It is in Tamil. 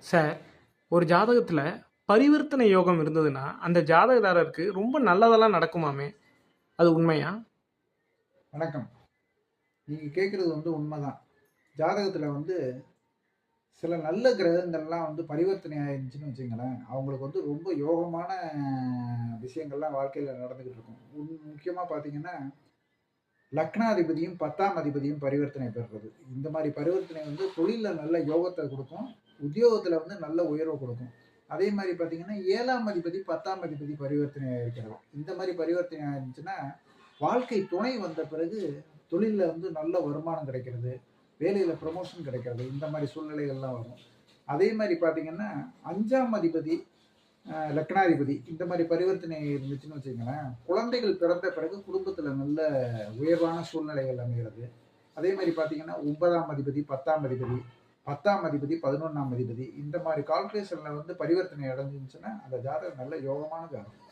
சார், ஒரு ஜாதகத்துல பரிவர்த்தனை யோகம் இருந்ததுன்னா, அந்த ஜாதகதாரருக்கு ரொம்ப நல்லதெல்லாம் நடக்குமாமே! அது உண்மையா? வணக்கம். நீங்க கேட்குறது உண்மதான். ஜாதகத்துல சில நல்ல கிரகங்கள்லாம் பரிவர்த்தனை ஆயிருந்துச்சுன்னு வச்சுக்கங்களேன், அவங்களுக்கு ரொம்ப யோகமான விஷயங்கள்லாம் வாழ்க்கையில நடந்துகிட்டு இருக்கும். முக்கியமா பார்த்தீங்கன்னா, லக்னாதிபதியும் 10ஆம் அதிபதியும் பரிவர்த்தனை பெறுறது. இந்த மாரி பரிவர்த்தனை தொழில்ல நல்ல யோகத்த குடுக்கும். உத்தியோகத்துல நல்ல உயர்வ குடுக்கும். அதே மாரி பார்த்தீங்கன்னா, 7ஆம் அதிபதி, 10ஆம் அதிபதி பரிவர்த்தனை ஆயிருக்கிறது. இந்த மாரி பரிவர்த்தனை ஆயிருந்துச்சுன்னா, வாழ்க்கை துணை வந்த பிறகு தொழில்ல நல்ல வருமானம் கிடைக்கிறது. வேலையில ப்ரமோஷன் கிடைக்கிறது. இந்த மாரி சூழ்நிலைகள்லாம் வரும். அதே மாரி பார்த்தீங்கன்னா, 5ஆம் அதிபதி, லக்னாதிபதி இந்த மாரி பரிவர்த்தனை இருந்துச்சுன்னு வச்சுக்கங்களேன், குழந்தைகள் பிறந்த பிறகு குடும்பத்தில நல்ல உயர்வான சூழ்நிலைகள் அமைகிறது. அதே மாரி பார்த்தீங்கன்னா, 9ஆம் அதிபதி, 10ஆம் அதிபதி, 10ஆம் அதிபதி, 11ஆம் அதிபதி இந்த மாரி கால்குலேஷன்ல பரிவர்த்தனை அடைஞ்சிருந்துச்சுன்னா, அந்த ஜாதகம் நல்ல யோகமான ஜாதகம்.